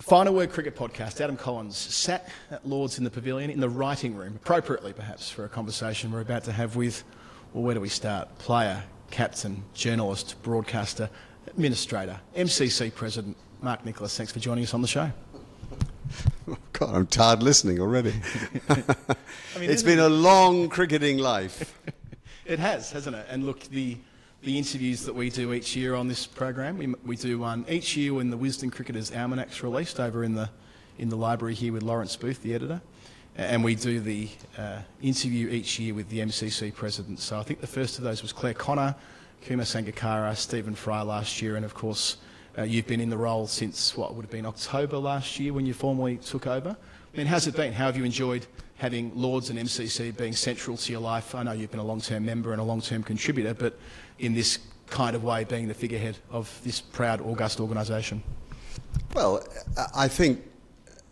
Final Word Cricket Podcast. Adam Collins sat at Lord's in the Pavilion, in the writing room, appropriately perhaps for a conversation we're about to have with, well, where do we start? Player, captain, journalist, broadcaster, administrator, MCC President, Mark Nicholas. Thanks for joining us on the show. Oh God, I'm tired listening already. I mean, it's been a long cricketing life. It has, hasn't it? And look, the interviews that we do each year on this program, we do one each year when the Wisden Cricketers Almanac's released over in the library here with Lawrence Booth, the editor, and we do the interview each year with the MCC President. So I think the first of those was Claire Connor, Kumar Sangakkara, Stephen Fry last year, and of course you've been in the role since what would have been October last year when you formally took over. I mean, how's it been? How have you enjoyed having Lords and MCC being central to your life? I know you've been a long-term member and a long-term contributor, but in this kind of way, being the figurehead of this proud, august organisation? Well, I think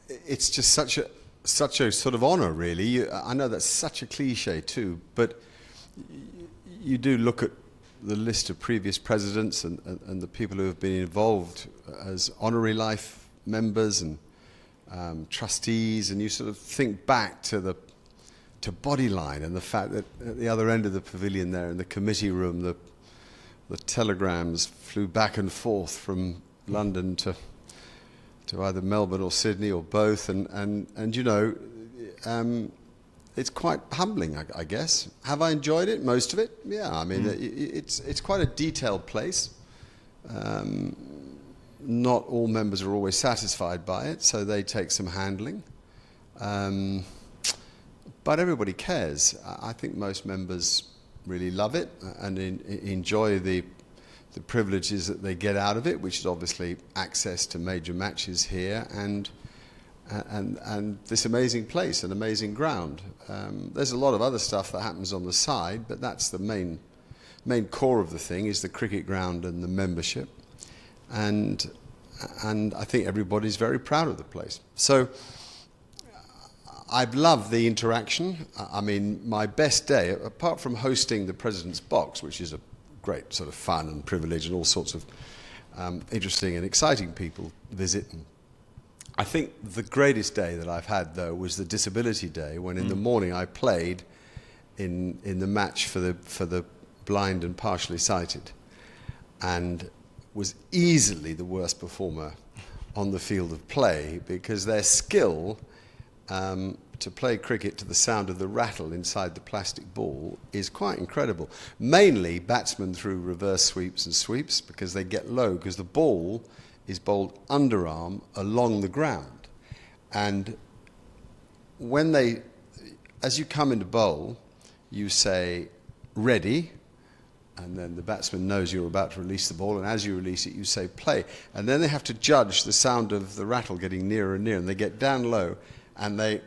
it's just such a sort of honour, really. I know that's such a cliche too, but you do look at the list of previous presidents and the people who have been involved as honorary life members and trustees, and you sort of think back to Bodyline and the fact that at the other end of the pavilion there in the committee room, the telegrams flew back and forth from London to either Melbourne or Sydney or both, and you know, it's quite humbling, I guess. Have I enjoyed it? Most of it? Yeah, I mean, it's quite a detailed place. Not all members are always satisfied by it, so they take some handling. But everybody cares. I think most members really love it and enjoy the privileges that they get out of it, which is obviously access to major matches here and this amazing place, an amazing ground. There's a lot of other stuff that happens on the side, but that's the main core of the thing, is the cricket ground and the membership. And I think everybody's very proud of the place. So I've loved the interaction. I mean, my best day, apart from hosting the President's Box, which is a great sort of fun and privilege, and all sorts of interesting and exciting people visit. I think the greatest day that I've had, though, was the Disability Day, when in the morning I played in the match for the blind and partially sighted, and was easily the worst performer on the field of play, because their skill to play cricket to the sound of the rattle inside the plastic ball is quite incredible. Mainly batsmen through reverse sweeps and sweeps, because they get low, because the ball is bowled underarm along the ground. And when as you come into bowl, you say, ready, and then the batsman knows you're about to release the ball, and as you release it, you say play. And then they have to judge the sound of the rattle getting nearer and nearer, and they get down low, and they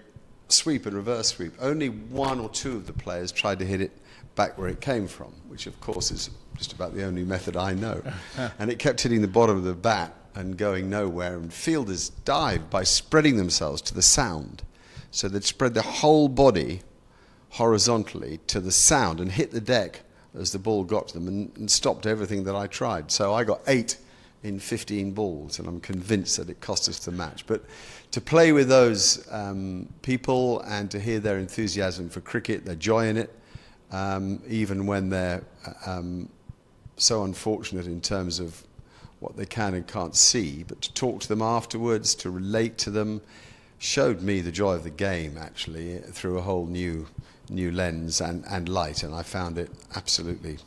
sweep and reverse sweep. Only one or two of the players tried to hit it back where it came from, which of course is just about the only method I know. And it kept hitting the bottom of the bat and going nowhere, and fielders dived by spreading themselves to the sound. So they'd spread their whole body horizontally to the sound and hit the deck as the ball got to them, and stopped everything that I tried. So I got 8 in 15 balls, and I'm convinced that it cost us the match. But to play with those people and to hear their enthusiasm for cricket, their joy in it, even when they're so unfortunate in terms of what they can and can't see, but to talk to them afterwards, to relate to them, showed me the joy of the game, actually, through a whole new lens and light, and I found it absolutely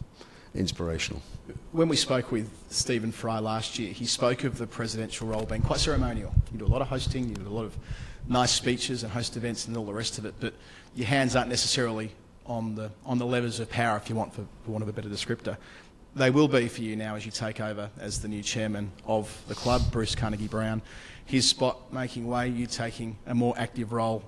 inspirational. When we spoke with Stephen Fry last year, he spoke of the presidential role being quite ceremonial. You do a lot of hosting, you do a lot of nice speeches and host events and all the rest of it, but your hands aren't necessarily on the levers of power, if you want, for want of a better descriptor. They will be for you now as you take over as the new chairman of the club, Bruce Carnegie-Brown. His spot making way, you taking a more active role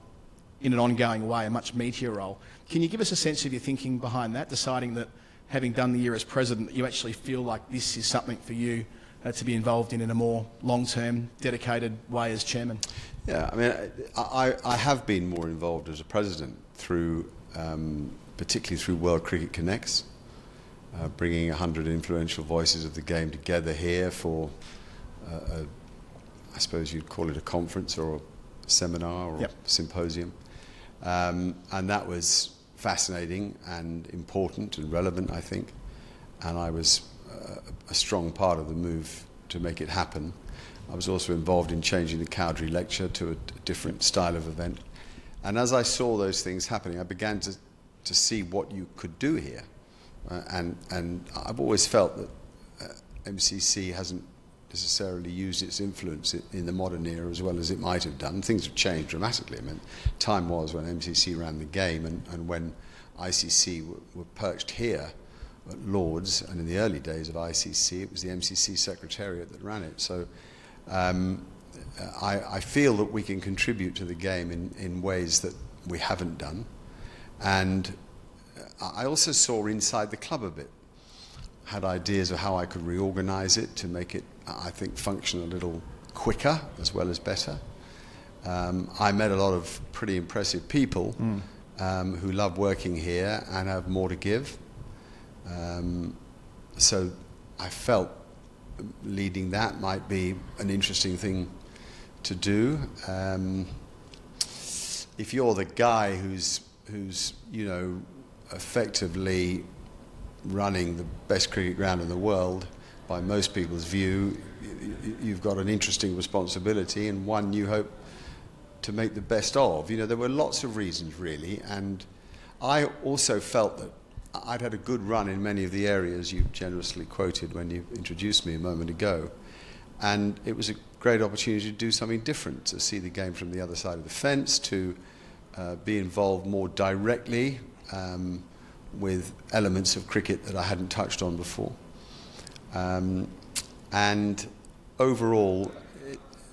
in an ongoing way, a much meatier role. Can you give us a sense of your thinking behind that, deciding that having done the year as president, that you actually feel like this is something for you to be involved in a more long-term, dedicated way as chairman? Yeah, I mean, I have been more involved as a president through, particularly through World Cricket Connects, bringing 100 influential voices of the game together here for I suppose you'd call it a conference or a seminar or Yep. a symposium. And that was fascinating and important and relevant, I think. And I was a strong part of the move to make it happen. I was also involved in changing the Cowdrey lecture to a different style of event. And as I saw those things happening, I began to see what you could do here. And I've always felt that MCC hasn't necessarily used its influence in the modern era as well as it might have done. Things have changed dramatically. I mean, time was when MCC ran the game, and when ICC were perched here at Lords, and in the early days of ICC, it was the MCC Secretariat that ran it. So I feel that we can contribute to the game in ways that we haven't done. And I also saw inside the club a bit. Had ideas of how I could reorganize it to make it, I think, function a little quicker as well as better. I met a lot of pretty impressive people who love working here and have more to give. So I felt leading that might be an interesting thing to do. If you're the guy who's effectively running the best cricket ground in the world, by most people's view, you've got an interesting responsibility and one you hope to make the best of. There were lots of reasons, really, and I also felt that I'd had a good run in many of the areas you generously quoted when you introduced me a moment ago, and it was a great opportunity to do something different, to see the game from the other side of the fence, to be involved more directly with elements of cricket that I hadn't touched on before. And overall,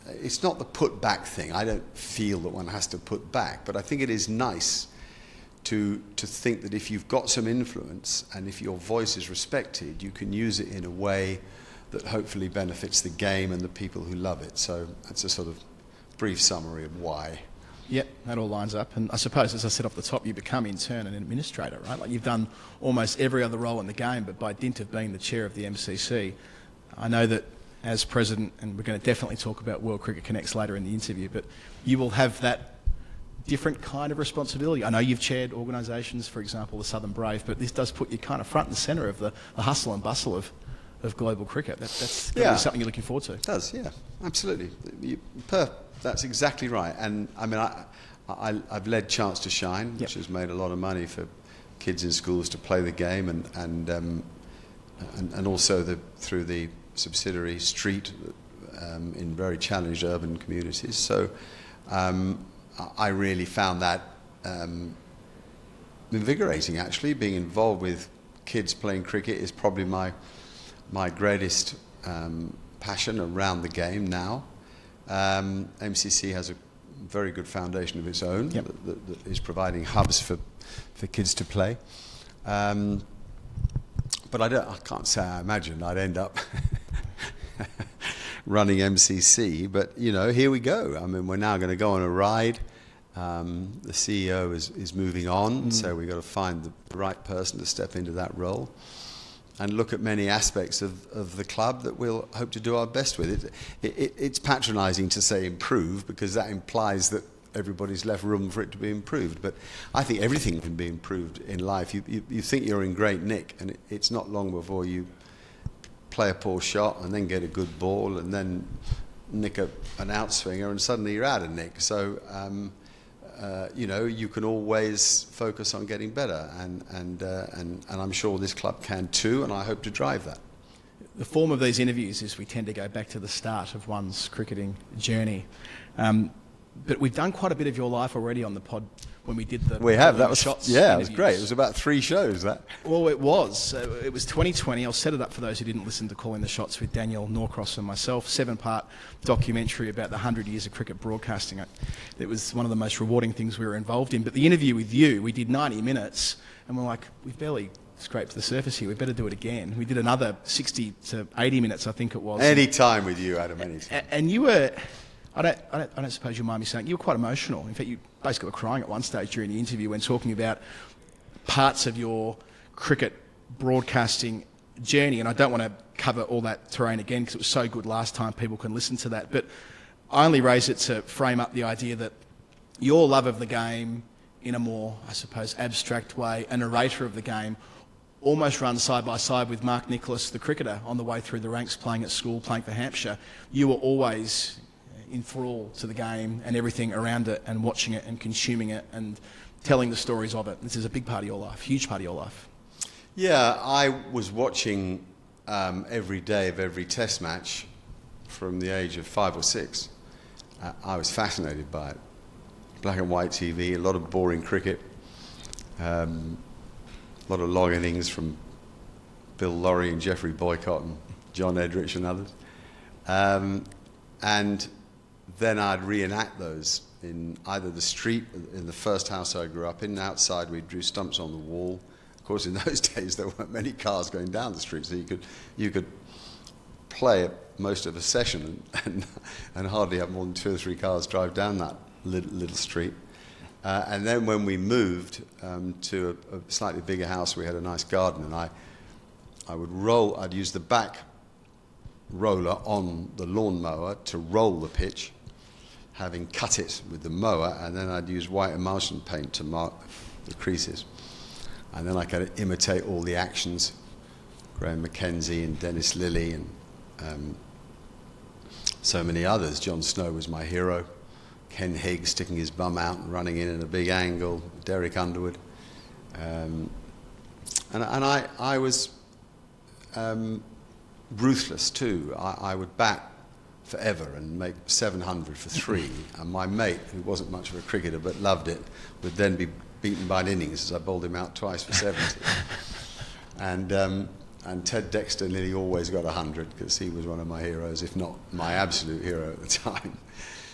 it's not the put back thing. I don't feel that one has to put back, but I think it is nice to think that if you've got some influence and if your voice is respected, you can use it in a way that hopefully benefits the game and the people who love it. So that's a sort of brief summary of why. Yep, that all lines up. And I suppose, as I said off the top, you become in turn an administrator, right? Like, you've done almost every other role in the game, but by dint of being the chair of the MCC, I know that as president, and we're going to definitely talk about World Cricket Connects later in the interview, but you will have that different kind of responsibility. I know you've chaired organisations, for example, the Southern Brave, but this does put you kind of front and centre of the hustle and bustle of global cricket. That's gonna be something you're looking forward to. It does, yeah, absolutely. That's exactly right. And I mean, I've led Chance to Shine, which has made a lot of money for kids in schools to play the game, and also through the subsidiary Street in very challenged urban communities. So I really found that invigorating, actually. Being involved with kids playing cricket is probably my greatest passion around the game now. MCC has a very good foundation of its own that is providing hubs for kids to play. But I can't say I imagine I'd end up running MCC. But here we go. I mean, we're now going to go on a ride. The CEO is moving on, so we've got to find the right person to step into that role and look at many aspects of the club that we'll hope to do our best with. It's patronising to say improve, because that implies that everybody's left room for it to be improved. But I think everything can be improved in life. You think you're in great nick, and it's not long before you play a poor shot and then get a good ball and then nick an outswinger, and suddenly you're out of nick. So you can always focus on getting better, and I'm sure this club can too, and I hope to drive that. The form of these interviews is we tend to go back to the start of one's cricketing journey. But we've done quite a bit of your life already on the pod when we did the... We have. That was shots. Yeah, it was great. It was about 3 shows, that. Well, it was. It was 2020. I'll set it up for those who didn't listen to Calling the Shots with Daniel Norcross and myself. 7-part documentary about the 100 years of cricket broadcasting. It was one of the most rewarding things we were involved in. But the interview with you, we did 90 minutes, and we're like, we've barely scraped the surface here. We better do it again. We did another 60 to 80 minutes, I think it was. Any time with you, Adam, any time. And you were... I don't suppose you mind me saying, you were quite emotional. In fact, you basically were crying at one stage during the interview when talking about parts of your cricket broadcasting journey. And I don't want to cover all that terrain again because it was so good last time, people can listen to that. But I only raise it to frame up the idea that your love of the game in a more, I suppose, abstract way, a narrator of the game, almost runs side by side with Mark Nicholas, the cricketer, on the way through the ranks, playing at school, playing for Hampshire. You were always enthralled to the game and everything around it, and watching it and consuming it and telling the stories of it. This is a big part of your life, huge part of your life. Yeah, I was watching every day of every test match from the age of 5 or 6. I was fascinated by it. Black and white TV, a lot of boring cricket, a lot of long innings from Bill Lawry and Geoffrey Boycott and John Edrich and others. And then I'd reenact those in either the street, in the first house I grew up in, outside we drew stumps on the wall. Of course, in those days there weren't many cars going down the street, so you could play at most of a session and hardly have more than 2 or 3 cars drive down that little street. And then when we moved to a slightly bigger house, we had a nice garden, and I'd use the back roller on the lawnmower to roll the pitch, having cut it with the mower, and then I'd use white emulsion paint to mark the creases. And then I kind of imitate all the actions, Graham Mackenzie and Dennis Lilly and so many others. John Snow was my hero. Ken Higgs sticking his bum out and running in a big angle, Derek Underwood. And I was ruthless too. I would bat forever and make 700 for 3, and my mate, who wasn't much of a cricketer but loved it, would then be beaten by an innings as I bowled him out twice for 70. And Ted Dexter nearly always got 100 because he was one of my heroes, if not my absolute hero at the time.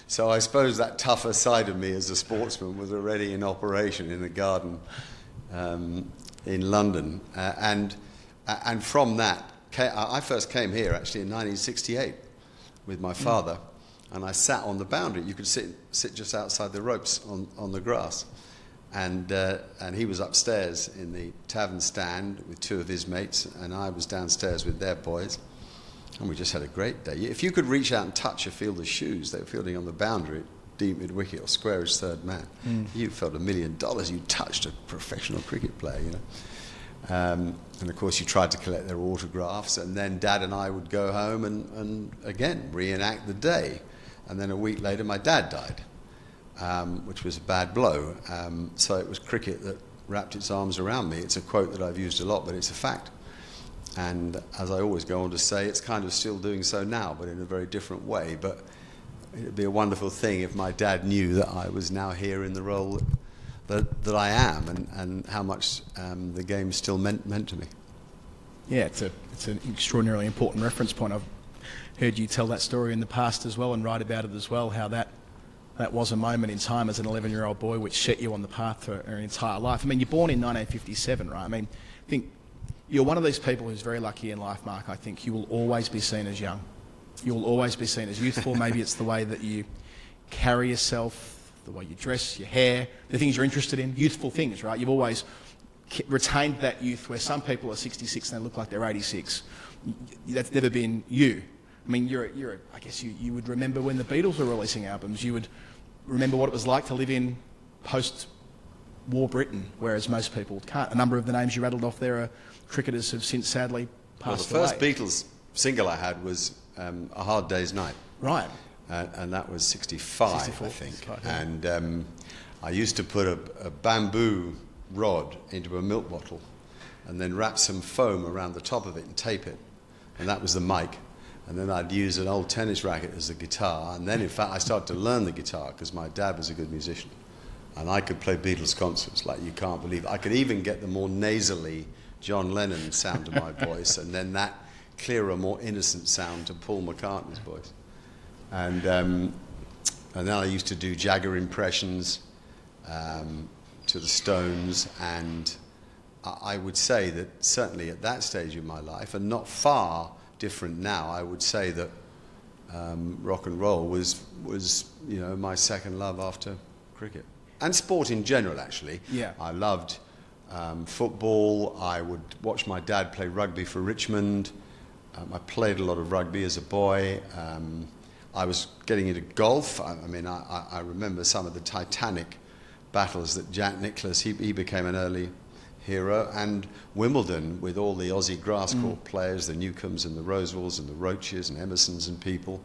So I suppose that tougher side of me as a sportsman was already in operation in the garden in London. And from that, I first came here actually in 1968 with my father, and I sat on the boundary. You could sit just outside the ropes on the grass. And he was upstairs in the tavern stand with 2 of his mates, and I was downstairs with their boys. And we just had a great day. If you could reach out and touch a fielder's shoes, they were fielding on the boundary, deep mid-wicket or square as third man. You felt $1 million. You touched a professional cricket player, you know. And of course you tried to collect their autographs, and then Dad and I would go home and again reenact the day. And then a week later my dad died, which was a bad blow. So it was cricket that wrapped its arms around me. It's a quote that I've used a lot, but it's a fact. And as I always go on to say, it's kind of still doing so now, but in a very different way. But it'd be a wonderful thing if my dad knew that I was now here in the role that I am, and how much the game still meant to me. Yeah, it's an extraordinarily important reference point. I've heard you tell that story in the past as well, and write about it as well, how that was a moment in time as an 11-year-old boy which set you on the path for an entire life. I mean, you're born in 1957, right? I mean, I think you're one of these people who's very lucky in life, Mark. I think you will always be seen as young. You will always be seen as youthful. Maybe it's the way that you carry yourself, the way you dress, your hair, the things you're interested in, youthful things, right? You've always retained that youth, where some people are 66 and they look like they're 86. That's never been you. I mean, I guess you would remember when the Beatles were releasing albums. You would remember what it was like to live in post-war Britain, whereas most people can't. A number of the names you rattled off there are cricketers who've since sadly passed away. Well, the first Beatles single I had was A Hard Day's Night. Right. And that was 65, 64, I think. 65, yeah. And I used to put a bamboo rod into a milk bottle and then wrap some foam around the top of it and tape it. And that was the mic. And then I'd use an old tennis racket as a guitar. And then, in fact, I started to learn the guitar because my dad was a good musician. And I could play Beatles concerts like you can't believe. I could even get the more nasally John Lennon sound to my voice, and then that clearer, more innocent sound to Paul McCartney's voice. And then I used to do Jagger impressions to the Stones, and I would say that certainly at that stage in my life, and not far different now, I would say that rock and roll was my second love after cricket. And sport in general, actually. Yeah. I loved football. I would watch my dad play rugby for Richmond. I played a lot of rugby as a boy. I was getting into golf. I mean, I remember some of the titanic battles that Jack Nicklaus, he became an early hero, and Wimbledon with all the Aussie grass court players, the Newcombs and the Rosewalls and the Roaches and Emersons and people.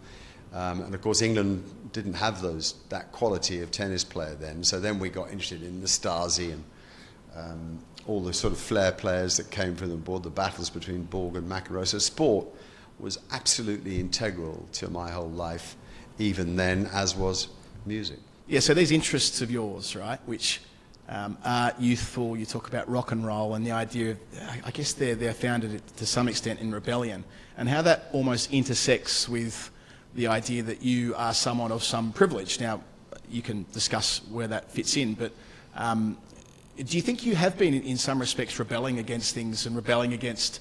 And of course England didn't have that quality of tennis player then, so then we got interested in Nastase and all the sort of flair players that came from the board, the battles between Borg and McEnroe. So sport was absolutely integral to my whole life, even then, as was music. Yeah, so these interests of yours, right, which are youthful, you talk about rock and roll and the idea of, I guess they're founded to some extent in rebellion, and how that almost intersects with the idea that you are someone of some privilege. Now, you can discuss where that fits in, but do you think you have been, in some respects, rebelling against things and rebelling against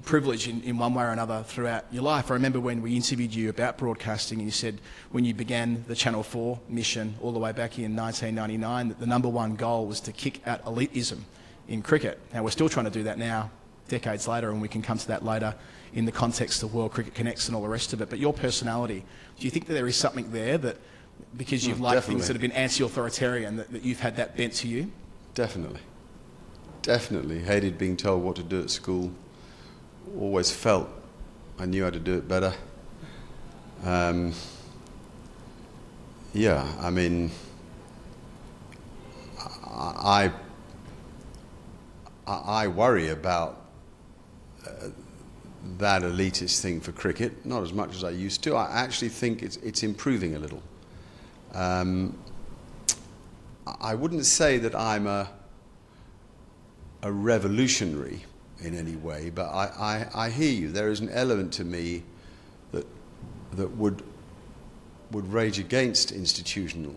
privilege in one way or another throughout your life? I remember when we interviewed you about broadcasting and you said when you began the Channel 4 mission all the way back in 1999 that the number one goal was to kick out elitism in cricket. Now, we're still trying to do that now, decades later, and we can come to that later in the context of World Cricket Connects and all the rest of it. But your personality, do you think that there is something there that, because you've liked things that have been anti-authoritarian, that you've had that bent to you? Definitely. Definitely. Hated being told what to do at school. Always felt I knew how to do it better. Yeah, I mean, I worry about that elitist thing for cricket, not as much as I used to. I actually think it's improving a little. I wouldn't say that I'm a revolutionary in any way, but I hear you. There is an element to me that would rage against institutional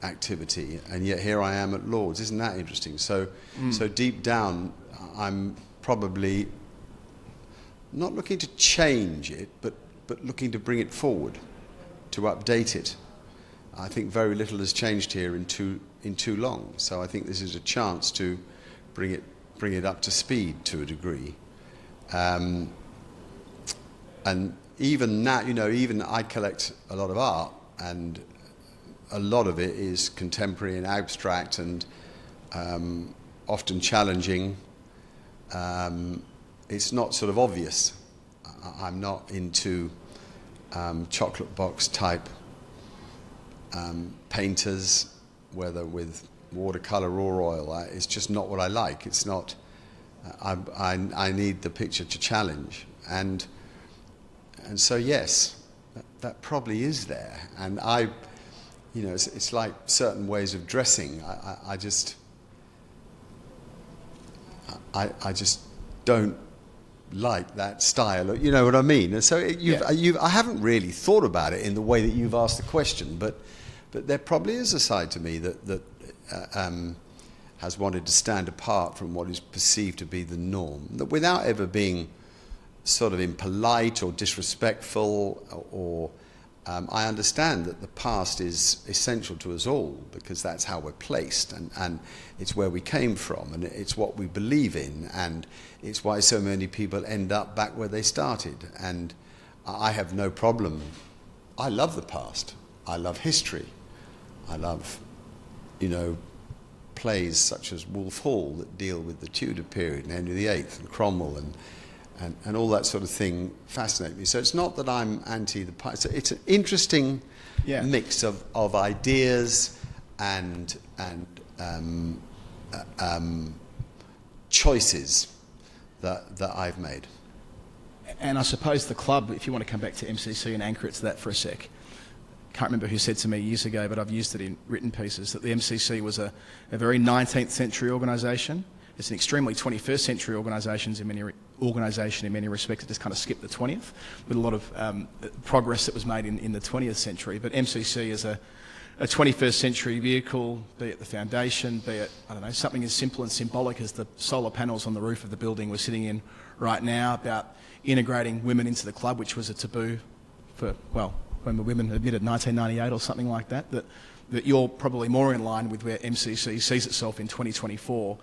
activity, and yet here I am at Lord's. Isn't that interesting? So deep down, I'm probably not looking to change it, but looking to bring it forward, to update it. I think very little has changed here in too long. So I think this is a chance to bring it up to speed to a degree. And even now, even I collect a lot of art, and a lot of it is contemporary and abstract and often challenging. It's not sort of obvious. I'm not into chocolate box type painters, whether with watercolor or oil. It's just not what I like. It's not. I need the picture to challenge, and so yes, that probably is there. And it's like certain ways of dressing. I just don't like that style. You know what I mean? And so I haven't really thought about it in the way that you've asked the question, but there probably is a side to me that has wanted to stand apart from what is perceived to be the norm, that without ever being sort of impolite or disrespectful, or I understand that the past is essential to us all because that's how we're placed, and it's where we came from, and it's what we believe in, and it's why so many people end up back where they started. And I have no problem. I love the past. I love history. I love, plays such as Wolf Hall that deal with the Tudor period and Henry VIII and Cromwell and all that sort of thing fascinate me. So it's not that I'm anti the past. It's an interesting mix of ideas and choices that I've made. And I suppose the club, if you want to come back to MCC and anchor it to that for a sec, can't remember who said to me years ago, but I've used it in written pieces, that the MCC was a very 19th century organisation. It's an extremely 21st century organisation in many respects. It just kind of skipped the 20th, with a lot of progress that was made in the 20th century. But MCC is a 21st century vehicle, be it the foundation, be it, something as simple and symbolic as the solar panels on the roof of the building we're sitting in right now, about integrating women into the club, which was a taboo for, when the women admitted 1998 or something like that, that you're probably more in line with where MCC sees itself in 2024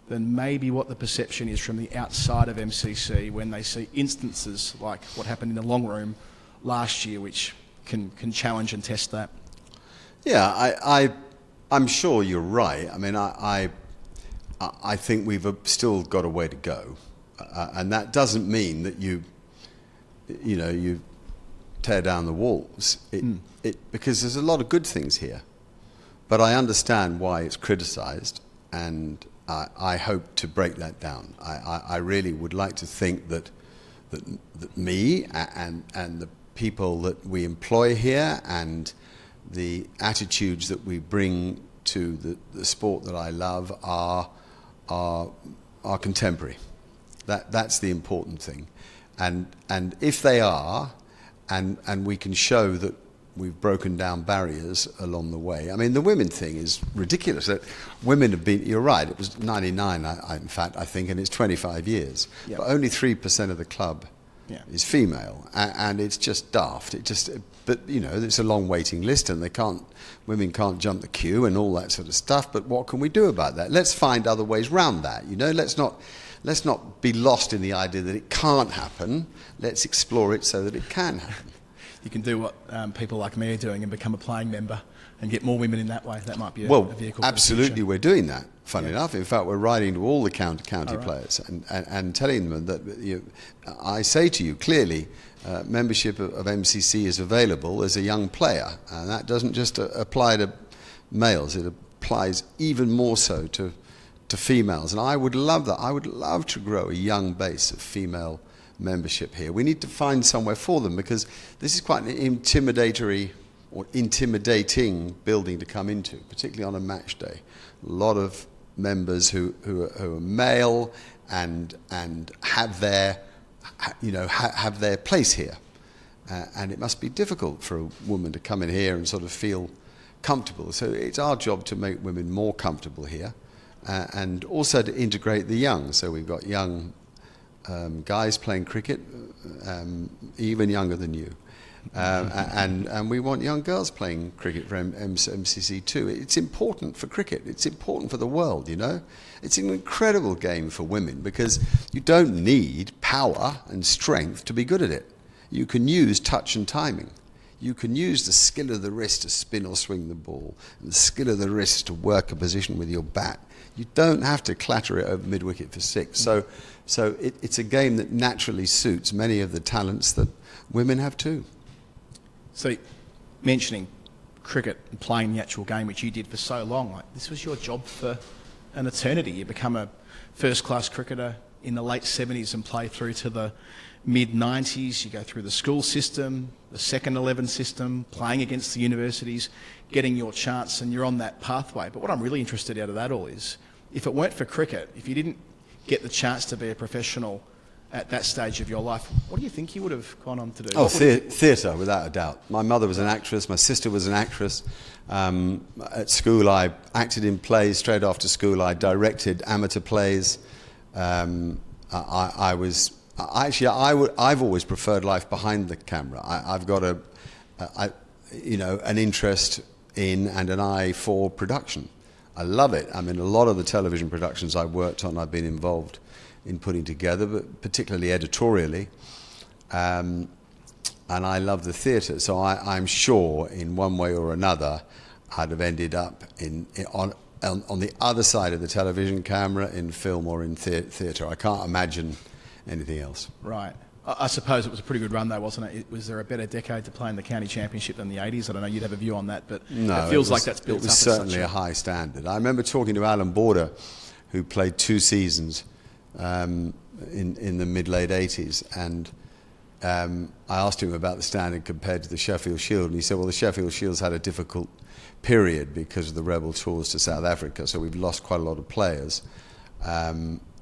than maybe what the perception is from the outside of MCC when they see instances like what happened in the long room last year, which can challenge and test that. Yeah, I'm sure you're right. I mean, I think we've still got a way to go, and that doesn't mean that you tear down the walls. Because there's a lot of good things here, but I understand why it's criticised, and I hope to break that down. I really would like to think that me and the people that we employ here and the attitudes that we bring to the sport that I love are contemporary. That's the important thing, and if they are, and we can show that we've broken down barriers along the way. I mean, the women thing is ridiculous. That women have been. You're right. It was 99, in fact, I think, and it's 25 years. Yep. But only 3% of the club is female, and it's just daft. But it's a long waiting list, and women can't jump the queue and all that sort of stuff. But what can we do about that? Let's find other ways round that. Let's not be lost in the idea that it can't happen. Let's explore it so that it can happen. You can do what people like me are doing and become a playing member and get more women in that way. That might be a vehicle. Absolutely, we're doing that. Funny enough, in fact, we're writing to all the county players and telling them that I say to you clearly, membership of MCC is available as a young player, and that doesn't just apply to males. It applies even more so to females, and I would love that. I would love to grow a young base of female membership here. We need to find somewhere for them, because this is quite an intimidating building to come into, particularly on a match day. A lot of members who are male and have their place here, and it must be difficult for a woman to come in here and sort of feel comfortable. So it's our job to make women more comfortable here, and also to integrate the young. So we've got young guys playing cricket, even younger than you. And we want young girls playing cricket for MCC too. It's important for cricket. It's important for the world, It's an incredible game for women, because you don't need power and strength to be good at it. You can use touch and timing. You can use the skill of the wrist to spin or swing the ball, and the skill of the wrist to work a position with your bat. You don't have to clatter it over mid-wicket for six. So it's a game that naturally suits many of the talents that women have too. So, mentioning cricket and playing the actual game, which you did for so long, this was your job for an eternity. You become a first-class cricketer in the late 70s and play through to the mid-90s. You go through the school system, the second 11 system, playing against the universities, getting your chance, and you're on that pathway. But what I'm really interested out of that all is, if it weren't for cricket, if you didn't get the chance to be a professional at that stage of your life, what do you think you would have gone on to do? Oh, theatre, without a doubt. My mother was an actress, my sister was an actress. At school I acted in plays. Straight after school I directed amateur plays. I've always preferred life behind the camera. I've got an interest in and an eye for production. I love it. I mean, a lot of the television productions I've worked on, I've been involved in putting together, but particularly editorially. And I love the theatre. So I'm sure in one way or another, I'd have ended up on the other side of the television camera, in film or in theatre. I can't imagine anything else. Right. I suppose it was a pretty good run though, wasn't it? Was there a better decade to play in the county championship than the 80s? I don't know, you'd have a view on that, but no, it feels like that's built up. It was certainly a high standard. I remember talking to Alan Border, who played 2 seasons in the mid-late 80s, and I asked him about the standard compared to the Sheffield Shield, and he said, well, the Sheffield Shield's had a difficult period because of the rebel tours to South Africa, so we've lost quite a lot of players.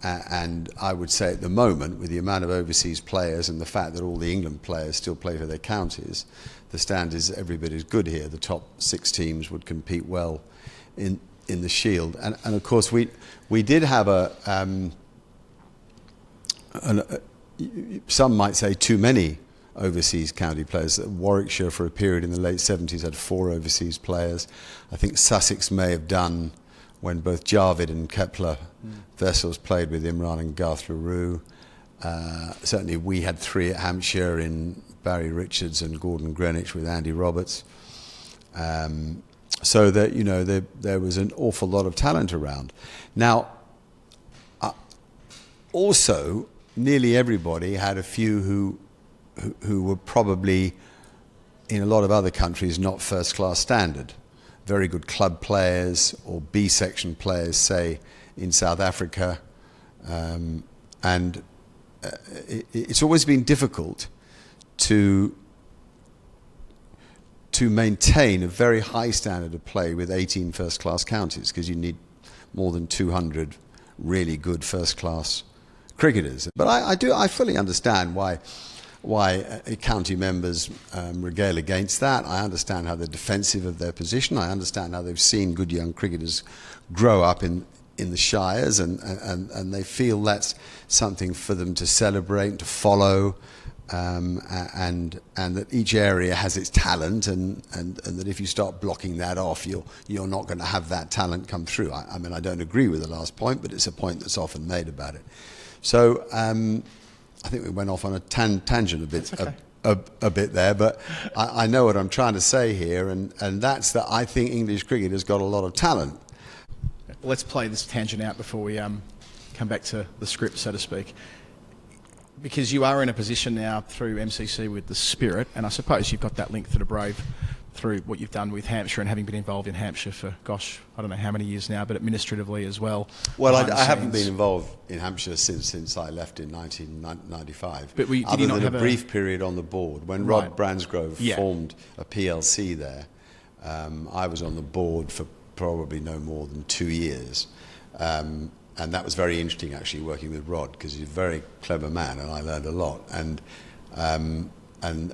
And I would say at the moment, with the amount of overseas players and the fact that all the England players still play for their counties, the standard is every bit as good here. The top 6 teams would compete well in the Shield. And of course, we did have some might say too many overseas county players. Warwickshire, for a period in the late 70s, had 4 overseas players. I think Sussex may have done, when both Jarvid and Kepler Vessels played with Imran and Garth LaRue. Certainly we had 3 at Hampshire in Barry Richards and Gordon Greenwich with Andy Roberts. So that, you know, there was an awful lot of talent around. Now, also, nearly everybody had a few who were probably, in a lot of other countries, not first-class standard. Very good club players or B-section players, say, in South Africa. It's always been difficult to maintain a very high standard of play with 18 first-class counties, because you need more than 200 really good first-class cricketers. But I fully understand why county members regale against that. I understand how they're defensive of their position. I understand how they've seen good young cricketers grow up in the shires, and they feel that's something for them to celebrate and to follow, and that each area has its talent, and that if you start blocking that off, you're not going to have that talent come through. I mean, I don't agree with the last point, but it's a point that's often made about it. So I think we went off on a tangent a bit there, but I know what I'm trying to say here, and that's that I think English cricket has got a lot of talent. Let's play this tangent out before we come back to the script, so to speak. Because you are in a position now through MCC with the Spirit, and I suppose you've got that link to the Brave through what you've done with Hampshire and having been involved in Hampshire for, gosh, I don't know how many years now, but administratively as well. Well, I haven't been involved in Hampshire since I left in 1995. But did other you not than have a brief period on the board. When Rod Bransgrove formed a PLC there, I was on the board for probably no more than 2 years. And that was very interesting, actually, working with Rod, because he's a very clever man, and I learned a lot. And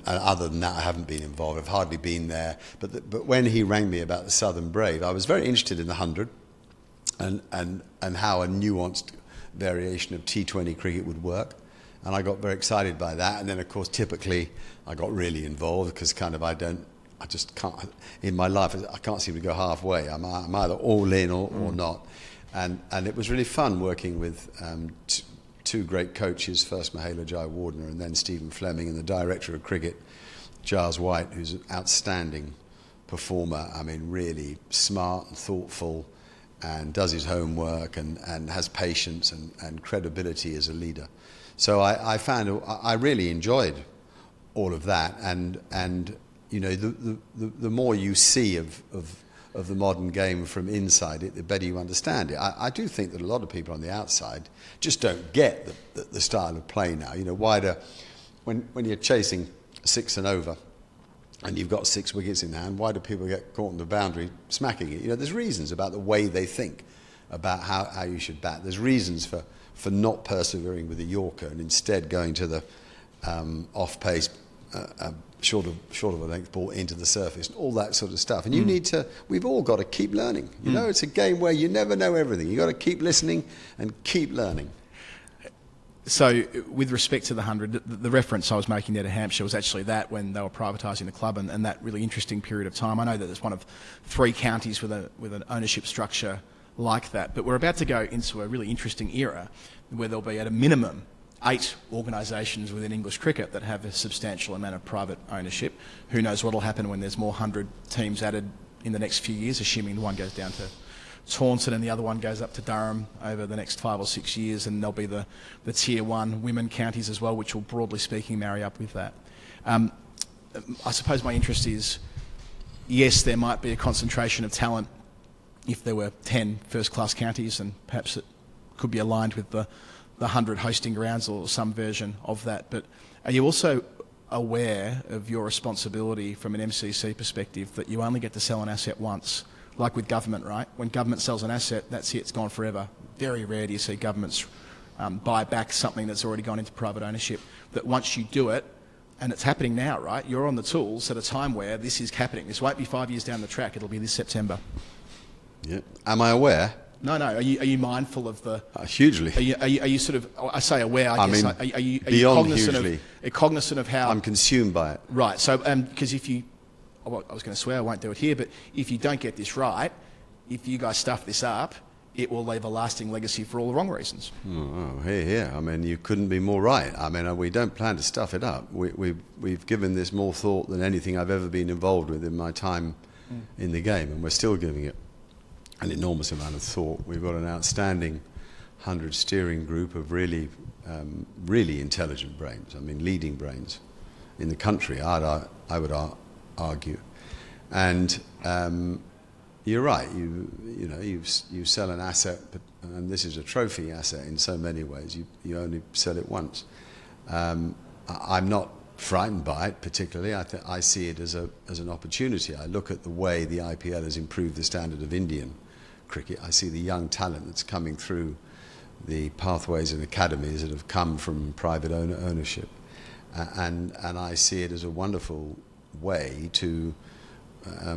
other than that, I haven't been involved. I've hardly been there. But when he rang me about the Southern Brave, I was very interested in the 100 and how a nuanced variation of T20 cricket would work. And I got very excited by that. And then, of course, typically, I got really involved because I just can't, in my life, I can't seem to go halfway. I'm either all in or not. And it was really fun working with two great coaches, first Mahela Jai-Wardner and then Stephen Fleming, and the director of cricket, Giles White, who's an outstanding performer. I mean, really smart and thoughtful, and does his homework and has patience and credibility as a leader. So I really enjoyed all of that, and you know, the more you see of the modern game from inside it, the better you understand it. I do think that a lot of people on the outside just don't get the style of play now. You know, when you're chasing 6 and over and you've got 6 wickets in hand, why do people get caught on the boundary smacking it? You know, there's reasons about the way they think about how you should bat. There's reasons for not persevering with a Yorker and instead going to the off-pace, short of a length ball into the surface, and all that sort of stuff. And we've all got to keep learning. You know, it's a game where you never know everything. You've got to keep listening and keep learning. So, with respect to the 100, the reference I was making there to Hampshire was actually that when they were privatising the club and that really interesting period of time. I know that there's one of 3 counties with an ownership structure like that, but we're about to go into a really interesting era where there'll be, at a minimum, 8 organisations within English cricket that have a substantial amount of private ownership. Who knows what will happen when there's more 100 teams added in the next few years, assuming one goes down to Taunton and the other one goes up to Durham over the next 5 or 6 years, and there'll be the Tier 1 women counties as well, which will, broadly speaking, marry up with that. I suppose my interest is, yes, there might be a concentration of talent if there were 10 first-class counties, and perhaps it could be aligned with the 100 hosting grounds or some version of that. But are you also aware of your responsibility from an MCC perspective that you only get to sell an asset once, like with government, right? When government sells an asset, that's it, it's gone forever. Very rare do you see governments buy back something that's already gone into private ownership. That once you do it, and it's happening now, right? You're on the tools at a time where this is happening. This won't be 5 years down the track, it'll be this September. Yeah. Am I aware? No. Are you mindful of the? Hugely. Are you sort of? I say aware. I guess. Mean, are you beyond cognizant hugely. Cognizant of how? I'm consumed by it. Right. So, because if you, I was going to swear, I won't do it here, but if you don't get this right, if you guys stuff this up, it will leave a lasting legacy for all the wrong reasons. Oh, here. I mean, you couldn't be more right. I mean, we don't plan to stuff it up. We've given this more thought than anything I've ever been involved with in my time in the game, and we're still giving it an enormous amount of thought. We've got an outstanding 100 steering group of really intelligent brains. I mean, leading brains in the country, I would argue. And you're right. You sell an asset, and this is a trophy asset in so many ways. You only sell it once. I'm not frightened by it particularly. I see it as an opportunity. I look at the way the IPL has improved the standard of Indian cricket. I see the young talent that's coming through the pathways and academies that have come from private ownership, and I see it as a wonderful way to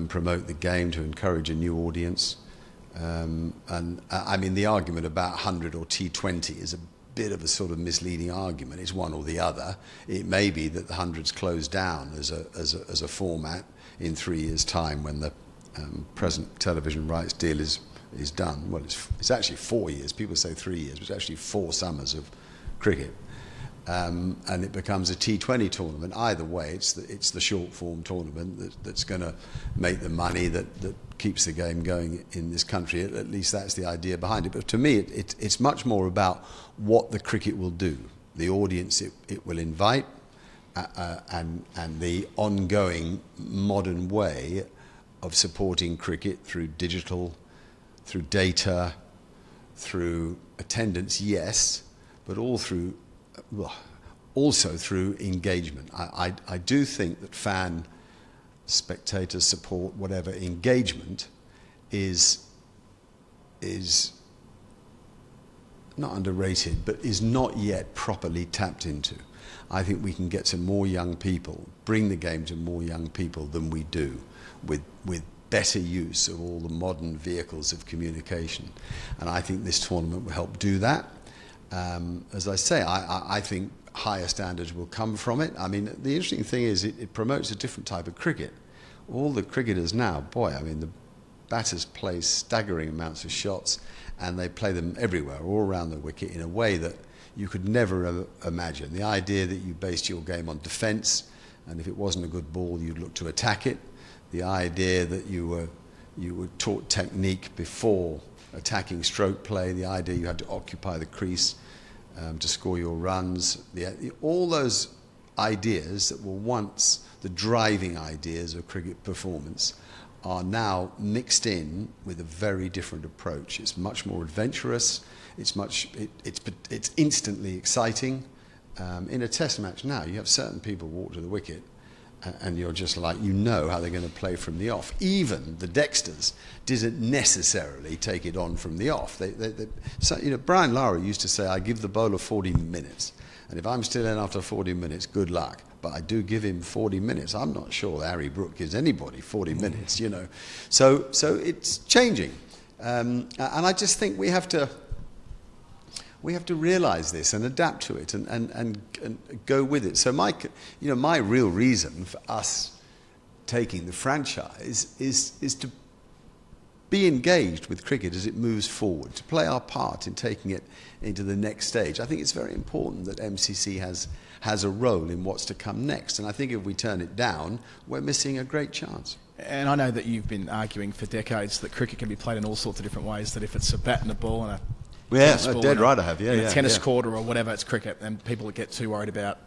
promote the game, to encourage a new audience. And I mean, the argument about 100 or T20 is a bit of a sort of misleading argument. It's one or the other. It may be that the 100's closed down as a format in 3 years' time when the present television rights deal is done. Well, it's actually 4 years. People say 3 years, but it's actually 4 summers of cricket. And it becomes a T20 tournament. Either way, it's the short form tournament that's going to make the money that keeps the game going in this country. At least that's the idea behind it. But to me, it's much more about what the cricket will do, the audience it will invite, and the ongoing modern way of supporting cricket through digital, through data, through attendance, yes, but also through engagement. I do think that fan, spectator, support, whatever, engagement is not underrated, but is not yet properly tapped into. I think we can get to more young people, bring the game to more young people than we do with better use of all the modern vehicles of communication. And I think this tournament will help do that. As I say, I think higher standards will come from it. I mean, the interesting thing is it promotes a different type of cricket. All the cricketers now, boy, I mean, the batters play staggering amounts of shots, and they play them everywhere, all around the wicket, in a way that you could never imagine. The idea that you based your game on defence, and if it wasn't a good ball, you'd look to attack it. The idea that you were taught technique before attacking stroke play, the idea you had to occupy the crease to score your runs, all those ideas that were once the driving ideas of cricket performance are now mixed in with a very different approach. It's much more adventurous. It's instantly exciting. In a test match now, you have certain people walk to the wicket, and you're just like, you know how they're going to play from the off. Even the Dexters didn't necessarily take it on from the off. So, Brian Lara used to say, I give the bowler 40 minutes, and if I'm still in after 40 minutes, good luck. But I do give him 40 minutes. I'm not sure Harry Brook gives anybody 40 minutes, So it's changing. And I just think we have to realise this and adapt to it and go with it. So my real reason for us taking the franchise is to be engaged with cricket as it moves forward, to play our part in taking it into the next stage. I think it's very important that MCC has a role in what's to come next. And I think if we turn it down, we're missing a great chance. And I know that you've been arguing for decades that cricket can be played in all sorts of different ways, that if it's a bat and a ball and a dead right I have. a tennis court or whatever, it's cricket, and people get too worried about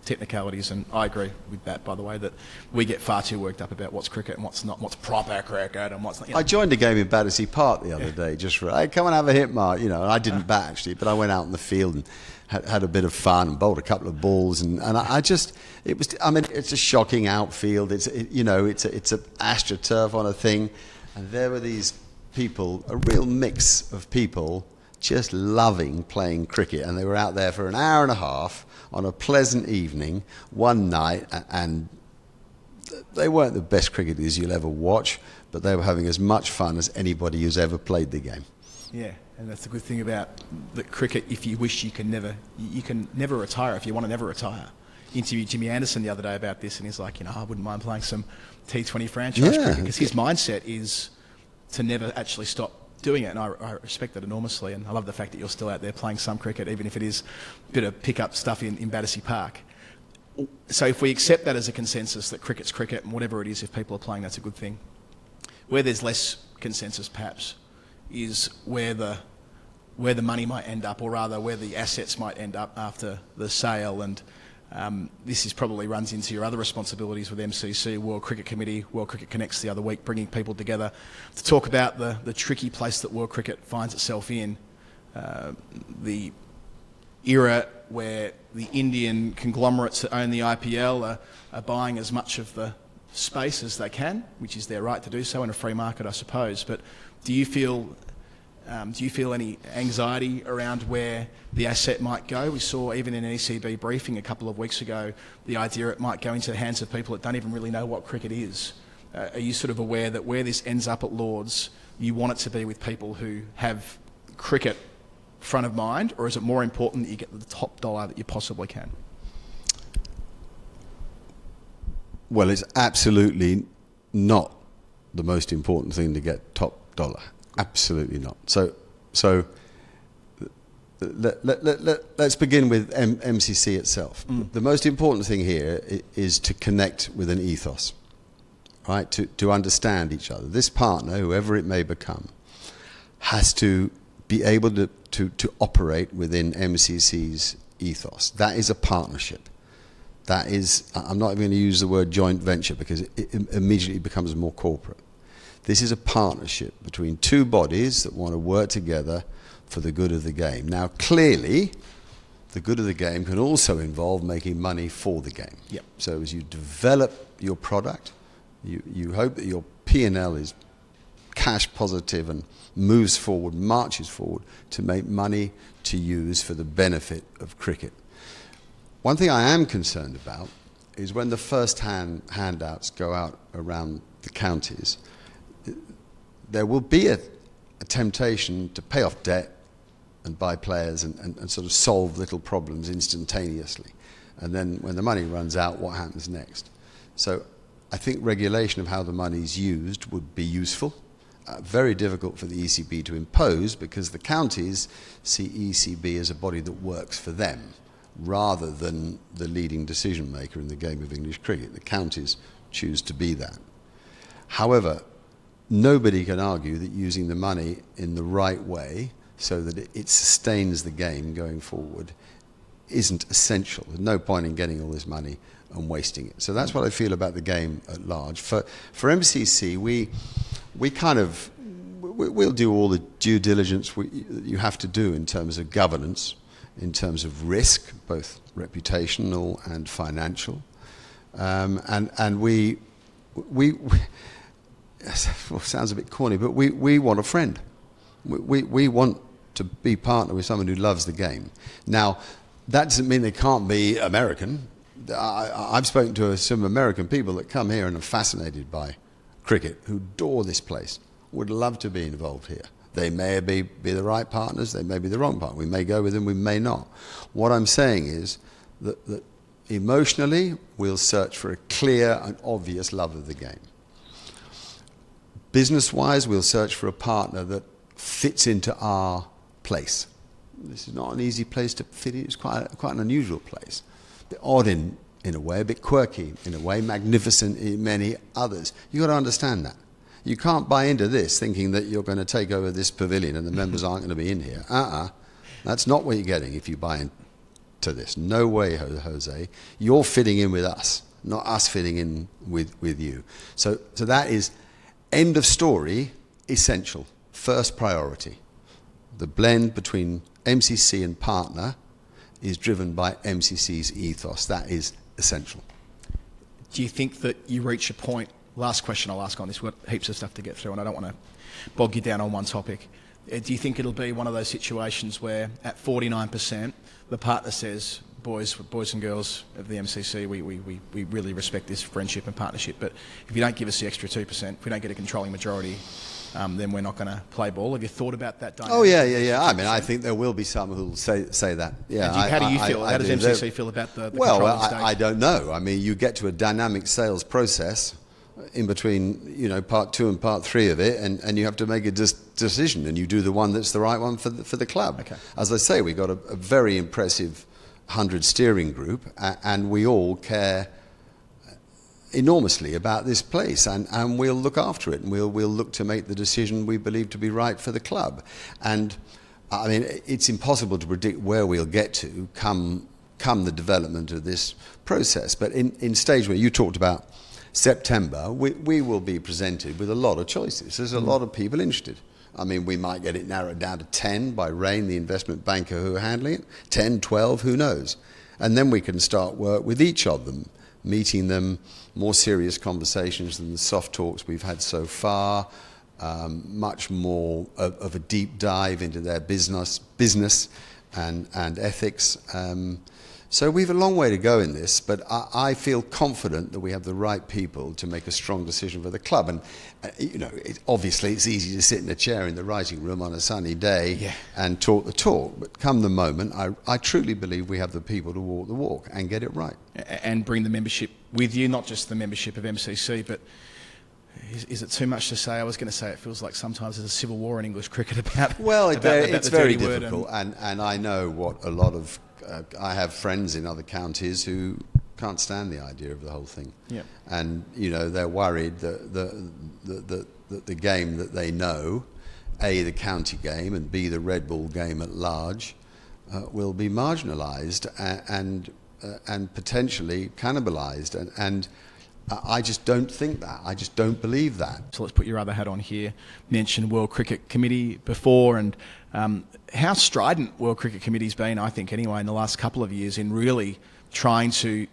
technicalities. And I agree with that, by the way, that we get far too worked up about what's cricket and what's not, what's proper cricket and what's not. I joined a game in Battersea Park the other day just for, hey, come and have a hit, Mark. And I didn't bat actually, but I went out in the field and had a bit of fun and bowled a couple of balls, and it's a shocking outfield. It's a AstroTurf on a thing, and there were these people, a real mix of people, just loving playing cricket, and they were out there for an hour and a half on a pleasant evening one night, and they weren't the best cricketers you'll ever watch, but they were having as much fun as anybody who's ever played the game. Yeah, and that's the good thing about the cricket. If you wish, you can never retire. If you want to never retire. Interviewed Jimmy Anderson the other day about this, and he's like, I wouldn't mind playing some T20 franchise cricket, because his mindset is to never actually stop doing it, and I respect that enormously, and I love the fact that you're still out there playing some cricket, even if it is a bit of pick-up stuff in Battersea Park. So if we accept that as a consensus, that cricket's cricket, and whatever it is, if people are playing, that's a good thing. Where there's less consensus, perhaps, is where the money might end up, or rather where the assets might end up after the sale. And this probably runs into your other responsibilities with MCC, World Cricket Committee, World Cricket Connects the other week, bringing people together to talk about the tricky place that world cricket finds itself in. The era where the Indian conglomerates that own the IPL are buying as much of the space as they can, which is their right to do so in a free market, I suppose. But do you feel any anxiety around where the asset might go? We saw even in an ECB briefing a couple of weeks ago the idea it might go into the hands of people that don't even really know what cricket is. Are you sort of aware that where this ends up at Lords, you want it to be with people who have cricket front of mind, or is it more important that you get the top dollar that you possibly can? Well, it's absolutely not the most important thing to get top dollar. Absolutely not. So let's begin with MCC itself. The most important thing here is to connect with an ethos, right? To understand each other. This partner, whoever it may become, has to be able to operate within MCC's ethos. That is a partnership. That is, I'm not even going to use the word joint venture because it immediately becomes more corporate. This is a partnership between two bodies that want to work together for the good of the game. Now, clearly, the good of the game can also involve making money for the game. Yep. So as you develop your product, you hope that your P&L is cash positive and moves forward, marches forward to make money to use for the benefit of cricket. One thing I am concerned about is when the first handouts go out around the counties, there will be a temptation to pay off debt and buy players and sort of solve little problems instantaneously. And then when the money runs out, what happens next? So I think regulation of how the money is used would be useful. Very difficult for the ECB to impose because the counties see ECB as a body that works for them rather than the leading decision maker in the game of English cricket. The counties choose to be that. However, nobody can argue that using the money in the right way so that it sustains the game going forward isn't essential. There's no point in getting all this money and wasting it. So that's what I feel about the game at large. For MCC, we'll do all the due diligence you have to do in terms of governance, in terms of risk, both reputational and financial. And we well, sounds a bit corny, but we want a friend. We want to be partner with someone who loves the game. Now, that doesn't mean they can't be American. I've spoken to some American people that come here and are fascinated by cricket, who adore this place, would love to be involved here. They may be the right partners, they may be the wrong partner. We may go with them, we may not. What I'm saying is that emotionally, we'll search for a clear and obvious love of the game. Business-wise, we'll search for a partner that fits into our place. This is not an easy place to fit in. It's quite an unusual place. A bit odd in a way, a bit quirky in a way, magnificent in many others. You've got to understand that. You can't buy into this thinking that you're going to take over this pavilion and the members aren't going to be in here. That's not what you're getting if you buy into this. No way, Jose. You're fitting in with us, not us fitting in with you. So that is end of story, essential, first priority. The blend between MCC and partner is driven by MCC's ethos. That is essential. Do you think that you reach a point, last question I'll ask on this, we've got heaps of stuff to get through and I don't want to bog you down on one topic. Do you think it'll be one of those situations where at 49% the partner says, boys and girls of the MCC, we really respect this friendship and partnership, but if you don't give us the extra 2%, if we don't get a controlling majority, then we're not going to play ball. Have you thought about that dynamic? Oh, yeah. I mean, I think there will be some who will say that. Yeah. How do you feel? How does MCC feel about the well, controlling stake? I don't know. I mean, you get to a dynamic sales process in between, part 2 and part 3 of it, and you have to make a decision, and you do the one that's the right one for the club. Okay. As I say, we've got a very impressive 100 steering group, and we all care enormously about this place, and we'll look after it, and we'll look to make the decision we believe to be right for the club. And I mean, it's impossible to predict where we'll get to come the development of this process. But in stage where you talked about September, we will be presented with a lot of choices. There's a lot of people interested. I mean, we might get it narrowed down to 10 by Rain, the investment banker who are handling it, 10, 12, who knows. And then we can start work with each of them, meeting them, more serious conversations than the soft talks we've had so far, much more of a deep dive into their business and ethics. So we've a long way to go in this, but I feel confident that we have the right people to make a strong decision for the club. And, obviously it's easy to sit in a chair in the writing room on a sunny day and talk the talk, but come the moment, I truly believe we have the people to walk the walk and get it right. And bring the membership with you, not just the membership of MCC, but is it too much to say? I was going to say it feels like sometimes there's a civil war in English cricket about it's the very dirty word difficult, and I know what a lot of I have friends in other counties who can't stand the idea of the whole thing. Yeah. And they're worried that the game that they know, A, the county game, and B, the Red Bull game at large, will be marginalised and potentially cannibalised. And I just don't think that. I just don't believe that. So let's put your other hat on here. Mentioned World Cricket Committee before, and how strident World Cricket Committee's been, I think anyway, in the last couple of years in really trying to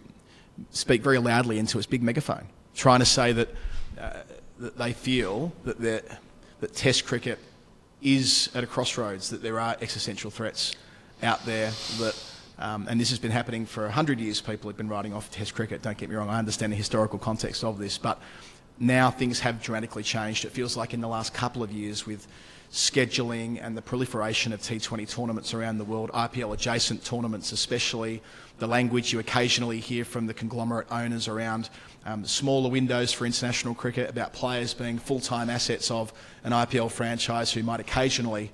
speak very loudly into its big megaphone, trying to say that they feel that Test cricket is at a crossroads, that there are existential threats out there that. And this has been happening for 100 years. People have been writing off Test cricket. Don't get me wrong, I understand the historical context of this, but now things have dramatically changed. It feels like in the last couple of years, with scheduling and the proliferation of T20 tournaments around the world, IPL adjacent tournaments especially, the language you occasionally hear from the conglomerate owners around smaller windows for international cricket, about players being full-time assets of an IPL franchise who might occasionally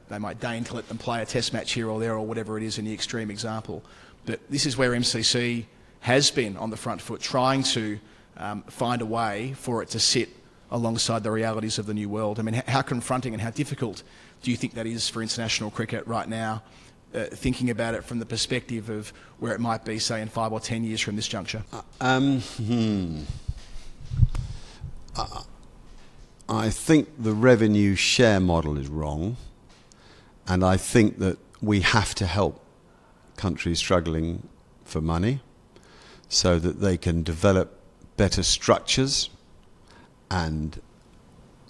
they might deign to let them play a test match here or there or whatever it is in the extreme example. But this is where MCC has been on the front foot, trying to find a way for it to sit alongside the realities of the new world. I mean, how confronting and how difficult do you think that is for international cricket right now, thinking about it from the perspective of where it might be, say, in 5 or 10 years from this juncture? I think the revenue share model is wrong. And I think that we have to help countries struggling for money so that they can develop better structures and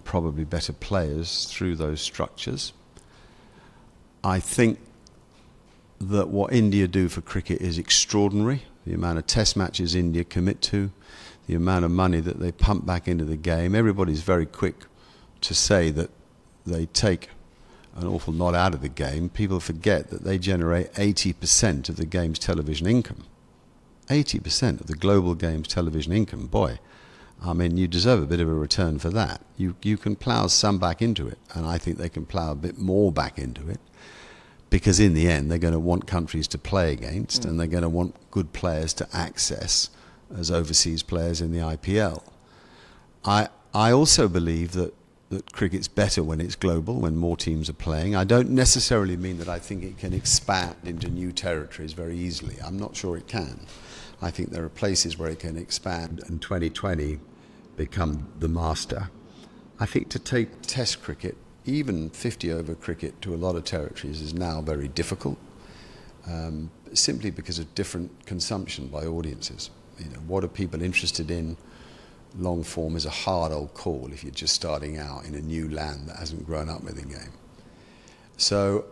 probably better players through those structures. I think that what India do for cricket is extraordinary. The amount of test matches India commit to, the amount of money that they pump back into the game. Everybody's very quick to say that they take an awful lot out of the game. People forget that they generate 80% of the game's television income. 80% of the global game's television income. Boy, I mean, you deserve a bit of a return for that. You can plough some back into it, and I think they can plough a bit more back into it, because in the end they're going to want countries to play against, and they're going to want good players to access as overseas players in the IPL. I also believe that cricket's better when it's global, when more teams are playing. I don't necessarily mean that I think it can expand into new territories very easily. I'm not sure it can. I think there are places where it can expand and 2020 become the master. I think to take Test cricket, even 50-over cricket, to a lot of territories is now very difficult, simply because of different consumption by audiences. What are people interested in? Long form is a hard old call if you're just starting out in a new land that hasn't grown up with the game. So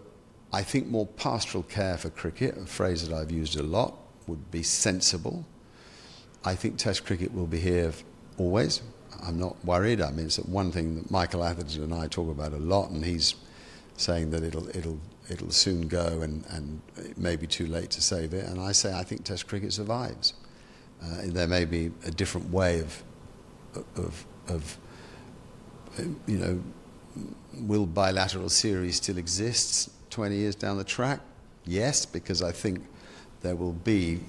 I think more pastoral care for cricket, a phrase that I've used a lot, would be sensible. I think Test cricket will be here always. I'm not worried. I mean, it's one thing that Michael Atherton and I talk about a lot, and he's saying that it'll soon go and it may be too late to save it. And I say I think Test cricket survives. There may be a different way of you know, will bilateral series still exist 20 years down the track? Yes, because I think there will be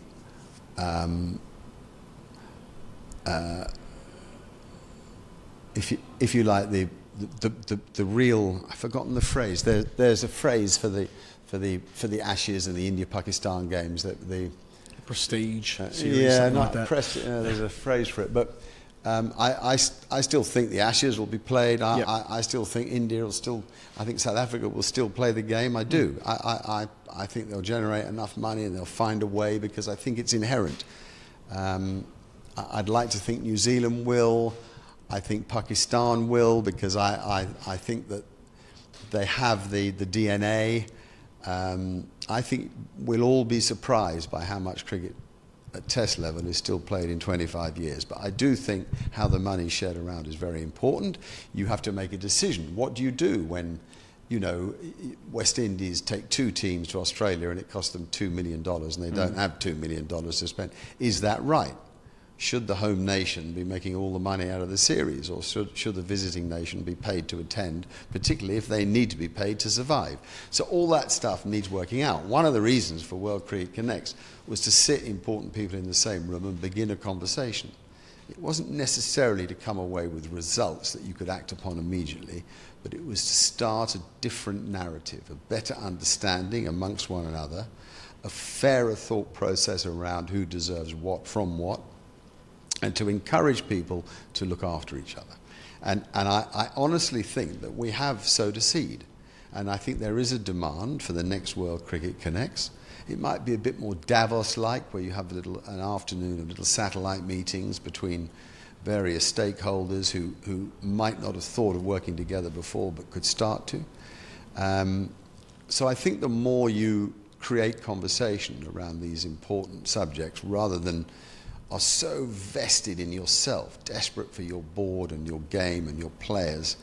if you like the real, I've forgotten the phrase. There's a phrase for the Ashes and the India-Pakistan games, that the prestige series, yeah, something not like that. there's a phrase for it, but I still think the Ashes will be played. I still think India will still. I think South Africa will still play the game. I do. I think they'll generate enough money and they'll find a way, because I think it's inherent. I'd like to think New Zealand will. I think Pakistan will, because I think that they have the DNA. I think we'll all be surprised by how much cricket at Test level is still played in 25 years. But I do think how the money is shared around is very important. You have to make a decision. What do you do when, you know, West Indies take 2 teams to Australia and it costs them $2 million and they don't have $2 million to spend? Is that right? Should the home nation be making all the money out of the series, or should the visiting nation be paid to attend, particularly if they need to be paid to survive? So all that stuff needs working out. One of the reasons for World Cricket Connects was to sit important people in the same room and begin a conversation. It wasn't necessarily to come away with results that you could act upon immediately, but it was to start a different narrative, a better understanding amongst one another, a fairer thought process around who deserves what from what, and to encourage people to look after each other. And I honestly think that we have sowed a seed. And I think there is a demand for the next World Cricket Connects. It might be a bit more Davos-like, where you have an afternoon of little satellite meetings between various stakeholders who might not have thought of working together before but could start to. So I think the more you create conversation around these important subjects, rather than are so vested in yourself, desperate for your board and your game and your players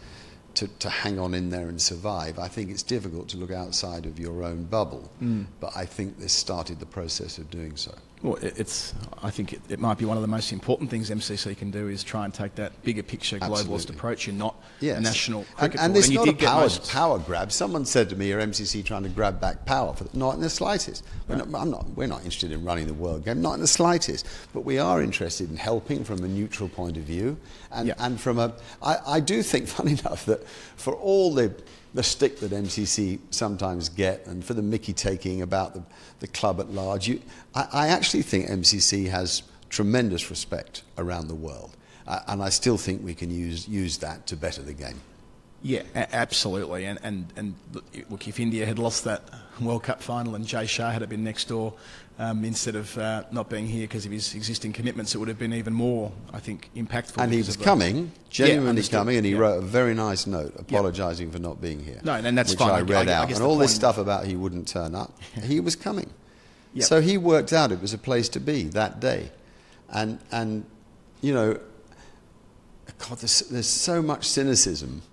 to hang on in there and survive, I think it's difficult to look outside of your own bubble. But I think this started the process of doing so. Well, I think it might be one of the most important things MCC can do, is try and take that bigger picture, globalist Absolutely. approach, and not Yes. a national cricket and board. it's you not a did get power grab. Someone said to me, "Are MCC trying to grab back power?" Not in the slightest. We're not interested in running the world game, not in the slightest. But we are interested in helping from a neutral point of view, and from a. I do think, funny enough, that for all the stick that MCC sometimes get, and for the mickey taking about the club at large, I actually think MCC has tremendous respect around the world, and I still think we can use that to better the game. Yeah, absolutely. And look, if India had lost that World Cup final and Jay Shah had been next door, instead of not being here because of his existing commitments, it would have been even more, I think, impactful. And he was coming, genuinely coming, and he wrote a very nice note apologising for not being here. No, and that's which fine. I read out. guess And all this stuff about he wouldn't turn up, he was coming. Yep. So he worked out it was a place to be that day. And you know, God, there's so much cynicism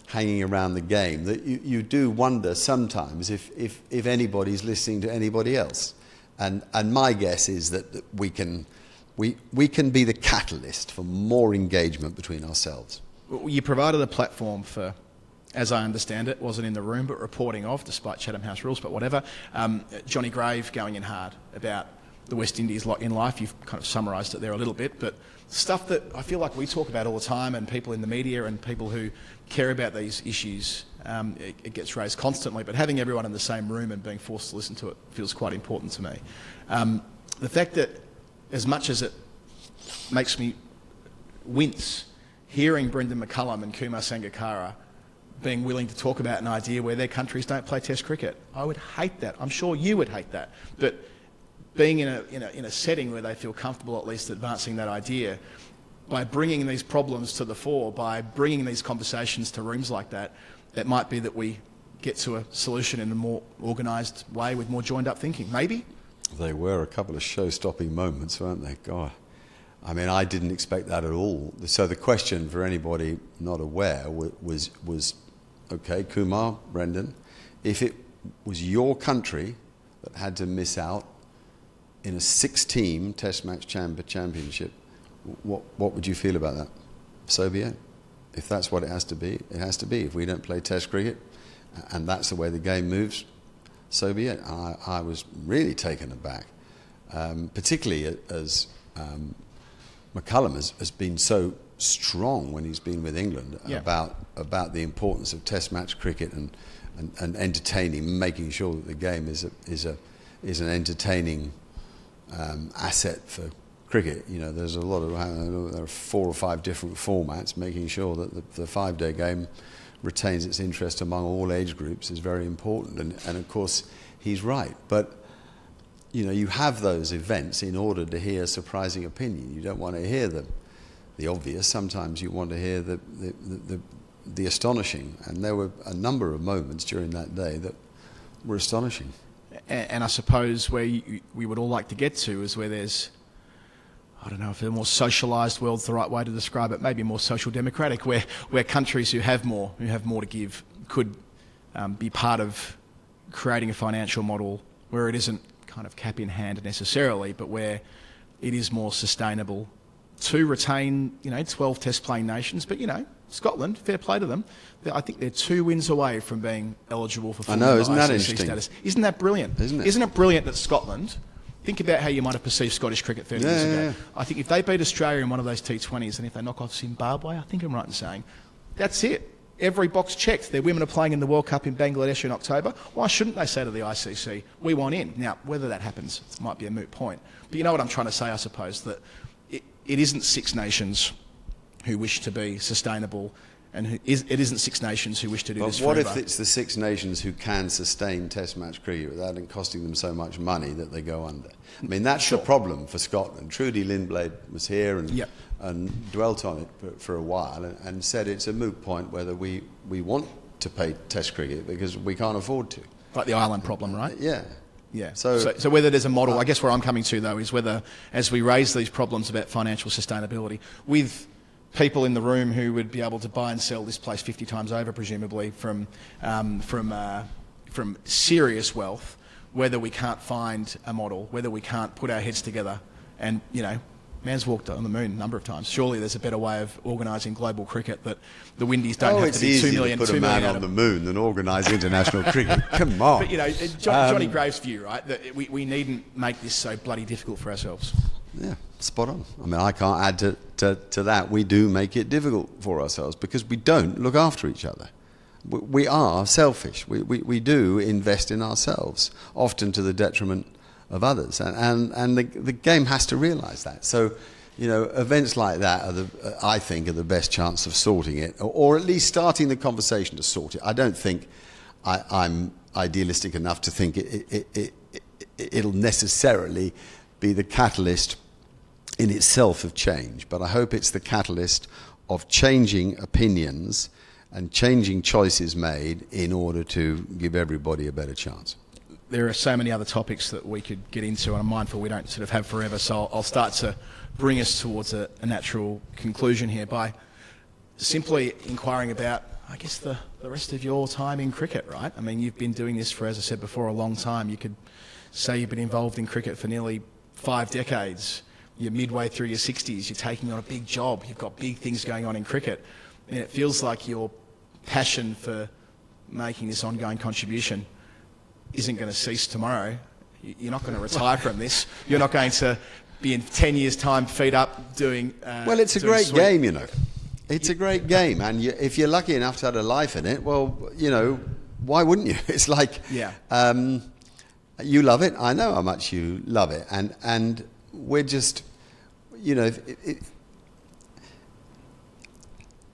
hanging around the game that you do wonder sometimes if anybody's listening to anybody else. And my guess is that we can be the catalyst for more engagement between ourselves. You provided a platform for, as I understand it, wasn't in the room but reporting of, despite Chatham House rules, but whatever, Johnny Grave going in hard about the West Indies lot in life. You've kind of summarised it there a little bit, but stuff that I feel like we talk about all the time, and people in the media and people who care about these issues, it gets raised constantly, but having everyone in the same room and being forced to listen to it feels quite important to me. The fact that, as much as it makes me wince hearing Brendan McCullum and Kumar Sangakkara being willing to talk about an idea where their countries don't play Test cricket, I would hate that. I'm sure you would hate that. But being in a setting where they feel comfortable at least advancing that idea, by bringing these problems to the fore, by bringing these conversations to rooms like that, it might be that we get to a solution in a more organised way with more joined up thinking. Maybe? They were a couple of show-stopping moments, weren't they? God. I mean, I didn't expect that at all. So the question for anybody not aware was okay, Kumar, Brendan, if it was your country that had to miss out in a 6-team Test match championship, what would you feel about that? So be it. If that's what it has to be, it has to be. If we don't play Test cricket, and that's the way the game moves, so be it. I was really taken aback, particularly as McCullum has been so strong when he's been with England about the importance of Test match cricket and entertaining, making sure that the game is an entertaining asset for cricket. You know, there's a lot of there are 4 or 5 different formats. Making sure that the 5-day game retains its interest among all age groups is very important. And of course, he's right. But you know, you have those events in order to hear surprising opinion. You don't want to hear the obvious. Sometimes you want to hear the astonishing. And there were a number of moments during that day that were astonishing. And I suppose where we would all like to get to is where there's, I don't know if a more socialised world's the right way to describe it, maybe more social democratic, where countries who have more to give could be part of creating a financial model where it isn't kind of cap in hand necessarily, but where it is more sustainable to retain, 12 test playing nations. But, Scotland, fair play to them. I think they're 2 wins away from being eligible for full isn't that ICC interesting? status. Isn't that brilliant? Isn't it? Isn't it brilliant that Scotland, think about how you might have perceived Scottish cricket 30 years ago. Yeah. I think if they beat Australia in one of those T20s and if they knock off Zimbabwe, I think I'm right in saying, that's it. Every box checked. Their women are playing in the World Cup in Bangladesh in October. Why shouldn't they say to the ICC, we want in? Now, whether that happens might be a moot point. But you know what I'm trying to say, I suppose, that it isn't 6 nations who wish to be sustainable, and it isn't 6 nations who wish to do this forever. But what if it's the 6 nations who can sustain Test match cricket without it costing them so much money that they go under? I mean, that's the problem for Scotland. Trudy Lindblade was here and dwelt on it for a while and said it's a moot point whether we want to pay Test cricket because we can't afford to. Like the Ireland problem, right? Yeah. Yeah. So whether there's a model, I guess where I'm coming to though is whether, as we raise these problems about financial sustainability, with people in the room who would be able to buy and sell this place 50 times over, presumably from serious wealth, whether we can't find a model, whether we can't put our heads together, and man's walked on the moon a number of times. Surely there's a better way of organising global cricket that the Windies don't have to be 2 million. It's easier to put a man on the moon than organise international cricket. Come on. But Johnny Graves' view, right, that we needn't make this so bloody difficult for ourselves. Yeah, spot on. I mean, I can't add to that. We do make it difficult for ourselves because we don't look after each other. We are selfish. We do invest in ourselves, often to the detriment of others. And the game has to realise that. So, events like that I think are the best chance of sorting it, or at least starting the conversation to sort it. I don't think I'm idealistic enough to think it'll necessarily be the catalyst in itself of change, but I hope it's the catalyst of changing opinions and changing choices made in order to give everybody a better chance. There are so many other topics that we could get into, and I'm mindful we don't sort of have forever, so I'll start to bring us towards a natural conclusion here by simply inquiring about, I guess, the rest of your time in cricket, right? I mean, you've been doing this for, as I said before, a long time. You could say you've been involved in cricket for nearly 5 decades. You're midway through your 60s, you're taking on a big job, you've got big things going on in cricket, and it feels like your passion for making this ongoing contribution isn't going to cease tomorrow. You're not going to retire from this. You're not going to be in 10 years' time, feet up, doing... well, it's a great game, It's a great game, and if you're lucky enough to have a life in it, well, why wouldn't you? It's like... Yeah. You love it. I know how much you love it, and we're just...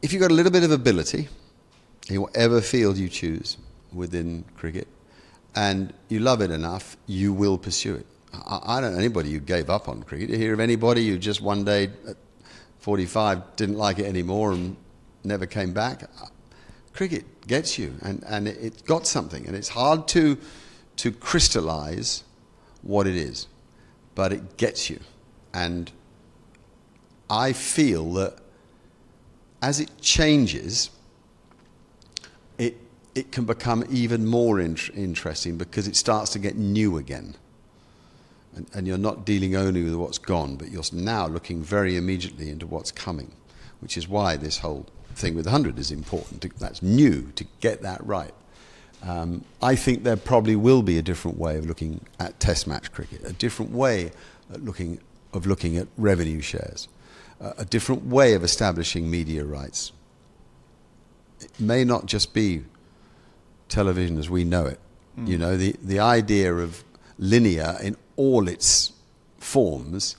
if you've got a little bit of ability in whatever field you choose within cricket and you love it enough, you will pursue it. I don't know anybody who gave up on cricket. You hear of anybody who just one day at 45 didn't like it anymore and never came back? Cricket gets you, and it's got something, and it's hard to crystallise what it is, but it gets you. And I feel that as it changes, it can become even more interesting because it starts to get new again. and you're not dealing only with what's gone, but you're now looking very immediately into what's coming, which is why this whole thing with 100 is important. That's new, to get that right. I think there probably will be a different way of looking at Test match cricket, a different way of looking at revenue shares, a different way of establishing media rights. It may not just be television as we know it. You know, the idea of linear in all its forms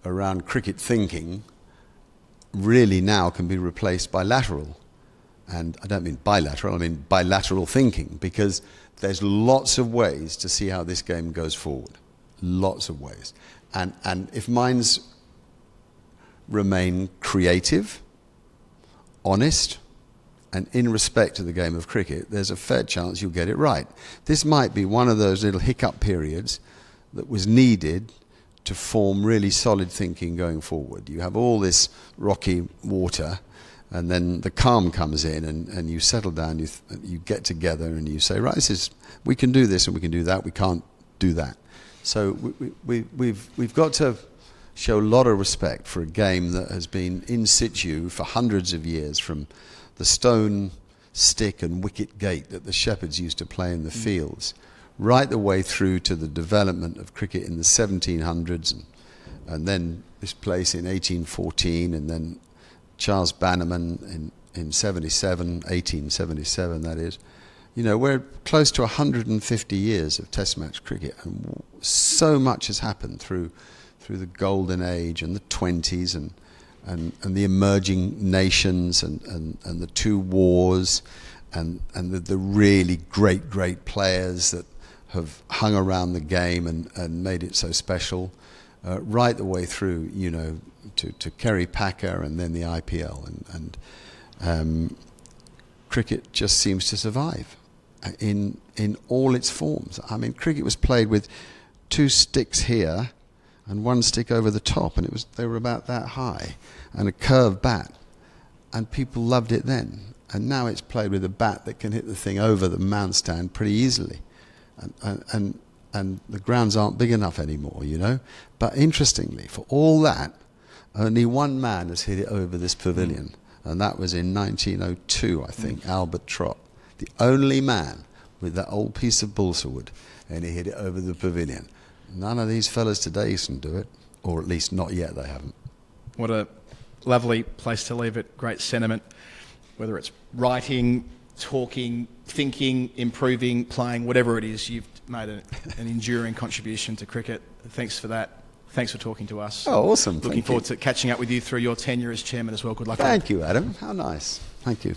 around cricket thinking really now can be replaced by lateral. And I don't mean bilateral, I mean bilateral thinking, because there's lots of ways to see how this game goes forward. Lots of ways. And if minds remain creative, honest, and in respect to the game of cricket, there's a fair chance you'll get it right. This might be one of those little hiccup periods that was needed to form really solid thinking going forward. You have all this rocky water, and then the calm comes in, and you settle down, you get together, and you say, right, we can do this and we can do that, we can't do that. So we've got to show a lot of respect for a game that has been in situ for hundreds of years, from the stone, stick and wicket gate that the shepherds used to play in the fields, right the way through to the development of cricket in the 1700s, and then this place in 1814, and then Charles Bannerman in 1877 that is. You know, we're close to 150 years of Test match cricket, and so much has happened through the golden age and the 20s and the emerging nations and the two wars and the really great players that have hung around the game and made it so special, right the way through, you know, to Kerry Packer and then the IPL. And cricket just seems to survive in all its forms. I mean, cricket was played with two sticks here and one stick over the top, and they were about that high, and a curved bat, and people loved it then. And now it's played with a bat that can hit the thing over the mound stand pretty easily, and the grounds aren't big enough anymore, you know. But interestingly, for all that, only one man has hit it over this pavilion, and that was in 1902, I think, Albert Trott, the only man with that old piece of balsa wood, and he hit it over the pavilion. None of these fellas today can do it, or at least not yet, they haven't. What a lovely place to leave it. Great sentiment, whether it's writing, talking, thinking, improving, playing, whatever it is, you've made an enduring contribution to cricket. Thanks for that. Thanks for talking to us. Oh, awesome. Looking forward to catching up with you through your tenure as chairman as well. Good luck. Thank you, Adam. How nice. Thank you.